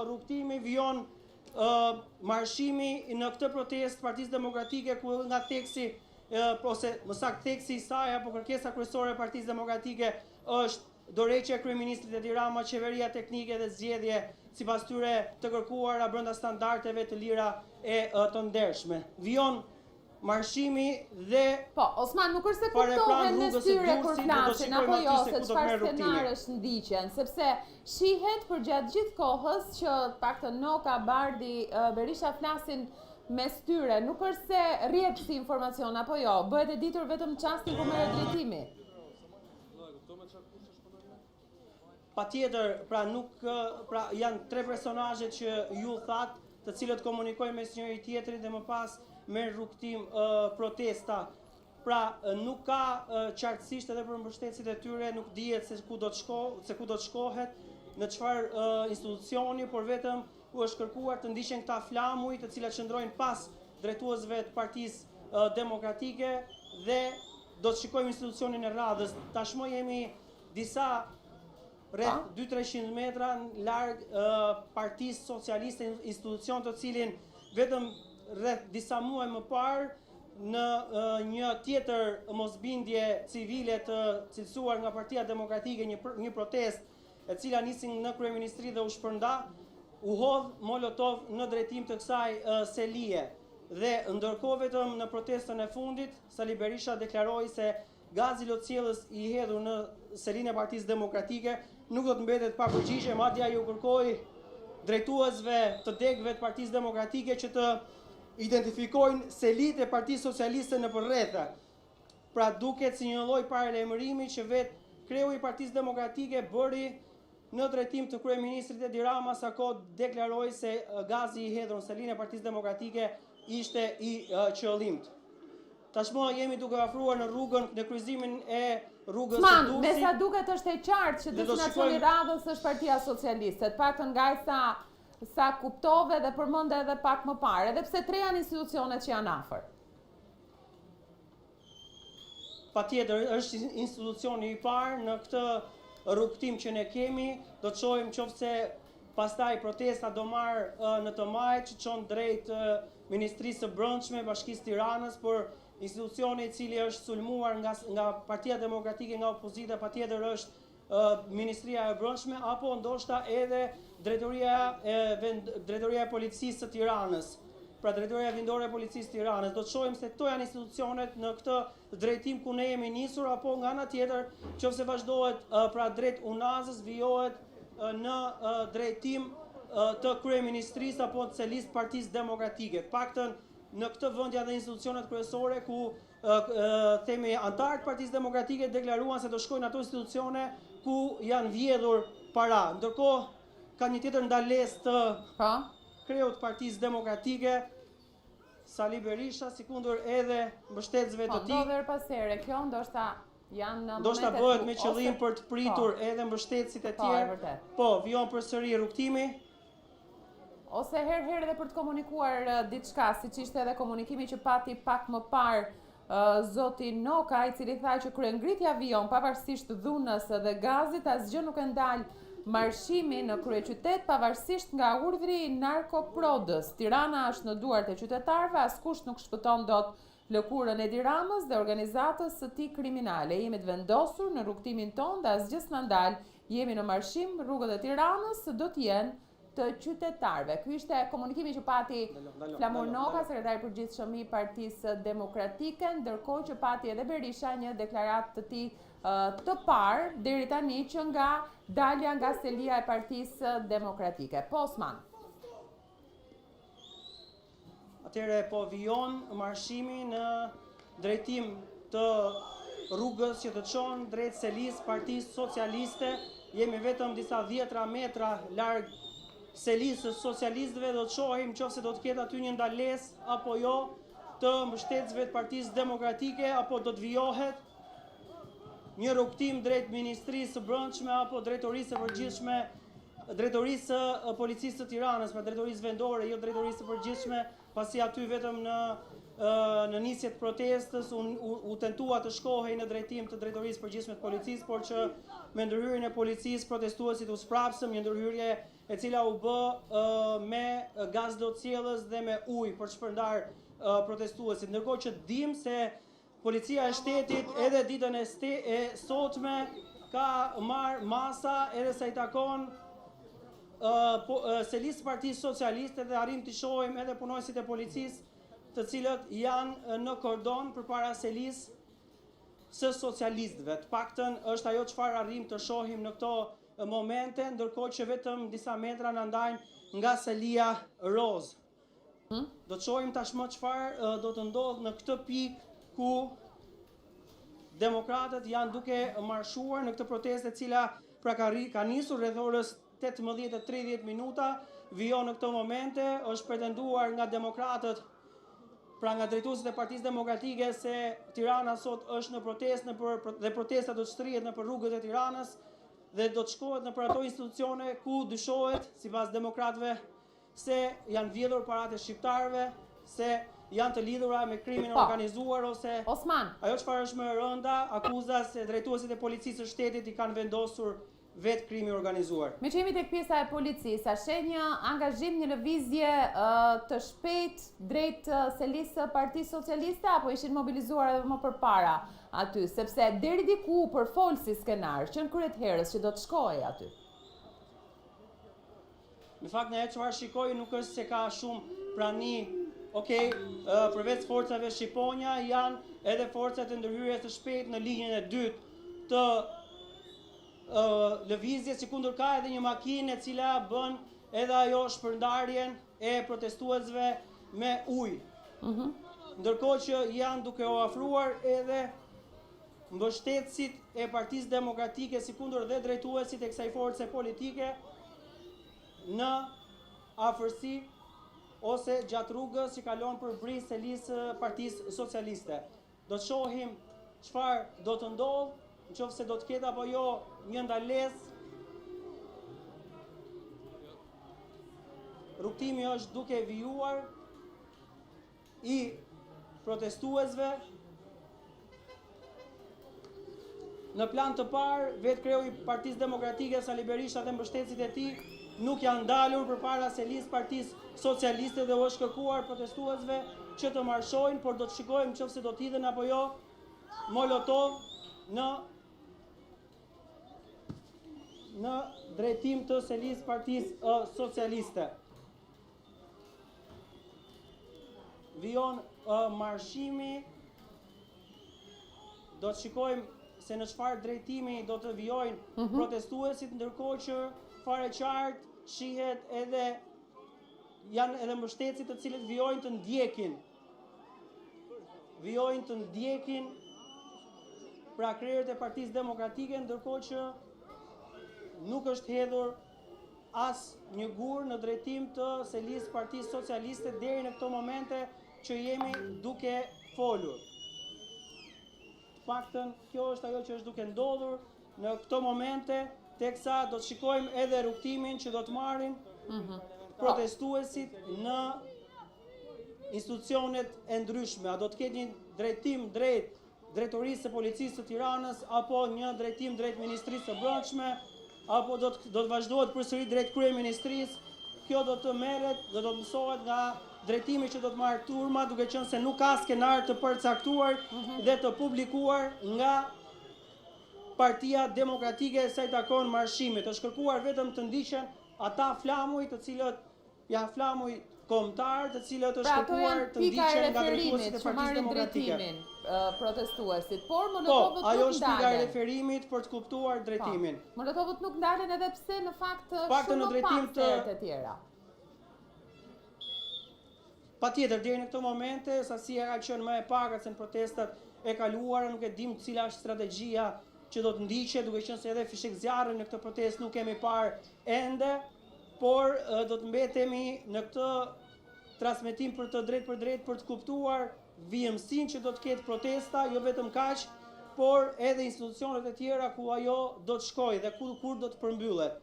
Rrugtimi vijon marshimi në këtë protestë Partisë Demokratike ku nga teksi ose më saktë teksi i saj apo kërkesa kryesore e Partisë Demokratike është dorëheqja e kryeministrit Edi Rama, qeveria teknike dhe zgjedhje sipas tyre të kërkuara brenda standardeve të lira e të ndershme. Vijon marshimi dhe Osman, nuk është se kuptohen në styre kur flasin, apo jo, se çfarë scenarësh ndiqen, sepse shihet përgjatë gjithë kohës që paktën Noka, Bardi, Berisha flasin me styre, nuk është se rrjet si informacion, apo jo, bëhet e ditur vetëm çasti ku merret drejtimi. Patjetër, pra janë tre personazhe që ju thatë, të cilët komunikojnë mes njëri tjetrit dhe më pas merr rrugtim protesta. Pra nuk ka qartësisht edhe për mbështetësit e tyre, nuk dihet se ku do të shkohet, në çfarë institucioni, por vetëm u është kërkuar të ndiqen këta flamuj, të cilat qëndrojnë pas drejtuesve të Partisë Demokratike dhe do të shikojmë institucionin e radhës. Tashmë jemi disa rreth 200-300 metra larg Partisë Socialiste, institucion të cilin vetëm rreth disa muaj më parë në një tjetër mosbindje civile të cilësuar nga Partia Demokratike, një protestë e cila nisi në kryeministri dhe u shpërnda, u hodh molotov në drejtim të kësaj selie. Dhe ndërkohë vetëm në protestën e fundit, Sali Berisha deklaroi se gazi lotësiellës i hedhur në selinë e Partisë Demokratike nuk do të mbetet pa përgjigje, madje ai u kërkoi drejtuesve të degëve të Partisë Demokratike që të identifikojnë selitë e Partisë Socialiste në përrethë. Pra duket si një lloj paralajmërimi që vetë kreu i Partisë Demokratike bëri në drejtim të kryeministrit Edi Rama, sa kohë deklaroi se gazi i hedhur në selinë e Partisë Demokratike ishte i qëllimt. Tashmë jemi duke afruar në rrugën në kryqëzimin e rrugës së Durrësit. Me sa duket është e qartë që destinacioni i radhës është Partia Socialiste, të paktën nga sa kuptove dhe përmende edhe pak më parë, edhe pse tre janë institucionet që janë afër. Patjetër është institucioni i parë në këtë rrugtim që ne kemi, do të shohim nëse pastaj protesta do marrë në të majtë që çon drejt Ministrisë së Brendshme, Bashkisë Tiranës, por institucioni i cili është sulmuar nga Partia Demokratike, nga opozita, patjetër është Ministria e Brendshme apo ndoshta edhe Drejtoria e Policisë së Tiranës. Pra Drejtoria Vendore e Policisë së Tiranës. Do të shohim se këto janë institucionet në këtë drejtim ku ne jemi nisur, apo nga ana tjetër, nëse vazhdohet pra drejt Unazës, vijohet në drejtim të kryeministrisë apo të selisë Partisë Demokratike. Paktën në këtë vend janë dhe institucionet kryesore ku themi antarët Partisë Demokratike deklaruan se do shkojnë ato institucione ku janë vjedhur para. Ndërkohë ka një tjetër ndalesë të kreut Partisë Demokratike, Sali Berisha, sikundër edhe mbështetësve të tij. Do pas here, kjo ndoshta janë ndoshta bëhet me qëllim për të pritur edhe mbështetësit e tjerë. Po, vijon përsëri rrugtimi. Ose herë dhe për të komunikuar diçka, siç ishte edhe komunikimi që pati pak më parë zoti Noka, i cili tha që kryengritja vijon pavarësisht dhunës dhe gazit, asgjë nuk e ndal marshimi në kryeqytet pavarësisht nga urdhri i narkoprodës. Tirana është në duart e qytetarëve, askush nuk shpëton dot lëkurën e Edi Ramës dhe organizatës së tij kriminale. Jemi të vendosur në rrugtimin ton dhe asgjë s'na ndal. Jemi në marshim, rrugët e Tiranës do të jenë të qytetarëve. Ky ishte komunikimi që pati Flamur Noka, sekretari i përgjithshëm i Partisë Demokratike, ndërkohë që pati edhe Berisha një deklaratë të tij të parë deri tani që nga dalja nga selia e Partisë Demokratike. Po Osman. Atëre po vijon marshimi në drejtim të rrugës që të çon drejt selisë Partisë Socialiste. Jemi vetëm disa 10 metra larg selisë socialistëve, do të shohim nëse do të ketë aty një ndalesë apo jo të mbështetësve të Partisë Demokratike, apo do të vijohet një rrugtim drejt Ministrisë së Brendshme apo Drejtorisë së Përgjithshme, Drejtorisë së Policisë së Tiranës, pra Drejtorisë Vendore, jo Drejtorisë së Përgjithshme, pasi aty vetëm në nisje të protestës u tentua të shkohej në drejtim të Drejtorisë Përgjithshme të Policisë, por që me ndërhyrjen e policisë protestuesit u sprapsëm, një ndërhyrje e cila u bë me gaz lotësielës dhe me ujë për shpërndar protestuesit. Ndërkohë që dim se policia e shtetit edhe ditën e sotme ka marrë masa edhe sa i takon selisë Partisë Socialiste dhe arrim të shohim edhe punojësit e policisë të cilët janë në kordon përpara selisë së socialistëve. Të paktën është ajo çfarë arrim të shohim në këto momente, ndërkohë që vetëm disa metra na ndajnë nga selia roz. Do të shohim tashmë çfarë do të ndodhë në këtë pikë ku demokratët janë duke marshuar në këtë protestë e cila pra ka nisur rreth orës 18:30 minuta, vijon në këto momente, është pretenduar nga demokratët, pra nga drejtuesit e Partisë Demokratike, se Tirana sot është në protestë dhe protesta do të shtrihet nëpër rrugët e Tiranës dhe do të shkohet nëpër ato institucione ku dyshohet, sipas demokratëve, se janë vjedhur paratë e shqiptarëve, se janë të lidhura me krimin organizuar ose Osman, ajo çfarë është më e rënda, akuza se drejtuesit e policisë së shtetit i kanë vendosur vetë krimi organizuar. me që jemi tek pjesa e policisë, a shen një angazhim, një lëvizje të shpejt drejt selisë së Partisë Socialiste, apo ishin mobilizuar edhe më përpara aty, sepse deri diku përfol si skenar, që në kryet herës që do të shkojë aty? Në fakt, në çfarë shikoj nuk është se ka shumë prani. Përveç forcave shqiponja, janë edhe forcat e ndërhyrjes së shpejtë në linjën e dytë të lëvizjes, sikundër ka edhe një makinë e cila bën edhe ajo shpërndarjen e protestuesve me ujë. Ndërkohë që janë duke u afruar edhe mbështetësit e Partisë Demokratike, sikundër dhe drejtuesit e kësaj force politike në afërsi ose gjatë rrugës që kalon për brisë selisë Partisë Socialiste. Do të shohim çfarë do të ndodhë, nëse do të ketë apo jo një ndalesë. Rrugtimi është duke vijuar i protestuesve. Në plan të parë, vetë kreu i Partisë Demokratike Sali Berisha dhe mbështetësit e tij nuk janë dalur përpara selisë Partisë Socialiste dhe u është kërkuar protestuesve që të marshojnë, por do të shikojmë nëse do të hidhen apo jo molotov në drejtim të selisë Partisë Socialiste. Vijon marshimi, do të shikojmë se në çfarë drejtimi do të vijojnë protestuesit, ndërkohë që fare qartë shihet edhe janë edhe mbështetësit të cilët vijojnë të ndjekin. Vijojnë të ndjekin pra krerët e Partisë Demokratike, ndërkohë që nuk është hedhur as një gur në drejtim të selisë Partisë Socialiste deri në këto momente që jemi duke folur. Të paktën kjo është ajo që është duke ndodhur në këto momente, teksa do të shikojmë edhe rrugtimin që do të marrin protestuesit në institucionet e ndryshme. A do të ketë një drejtim drejt drejtorisë së policisë së Tiranës, apo një drejtim drejt Ministrisë së Brendshme, apo do të vazhdohet përsëri drejt kryeministrisë. Kjo do të merret, do të mësohet nga drejtimi që do të marrë turma, duke qenë se nuk ka skenar të përcaktuar dhe të publikuar nga Partia Demokratike sa i takon marshimit. Është kërkuar vetëm të ndiqen ata flamuj të cilët janë flamuj kombëtar, të cilët është kërkuar të ndiqen nga drejtuesit e Partisë Demokratike. Protestuesit, por molotovët nuk ndalen. Ajo është pika e referimit për të kuptuar drejtimin. Molotovët nuk ndalen edhe pse në fakt Paktën në drejtim të të tjera. Patjetër, deri në këto momente, sasia ka qenë më e pakët se në protestat e kaluara, nuk e dim cila është strategjia që do të ndiqet, duke qenë se edhe fishek zjarri në këtë protestë nuk kemi parë ende, por do të mbetemi në këtë transmetim për të drejt për drejt për të kuptuar vijimsinë që do të ketë protesta, jo vetëm kaq, por edhe institucionet e tjera ku ajo do të shkojë dhe kur do të përmbyllet.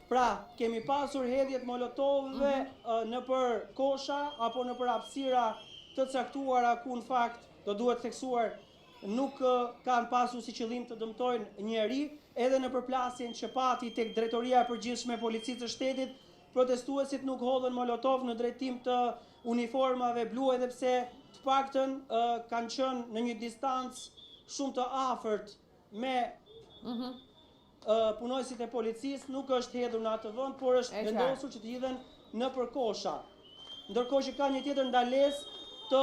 Pra, kemi pasur hedhjet molotovëve në për kosha apo në për hapësira të caktuara ku në fakt do duhet theksuar nuk kanë pasur si qëllim të dëmtojnë njeri, edhe në përplasjen që pati tek Drejtoria e Përgjithshme e Policisë së Shtetit, protestuesit nuk hodhën molotov në drejtim të uniformave blu, edhe pse të paktën kanë qenë në një distancë shumë të afërt me punojësit e policisë, nuk është hedhur në atë vend, por është vendosur që të hidhen në përkosha. Ndërkohë që ka një tjetër ndalesë të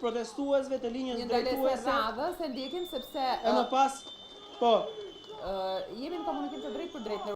protestuesve të linjës drejtuese. Një ndalesë radhës e ndjekim sepse E më pas, po. Jemi në komunikim të drejtë për drejtë.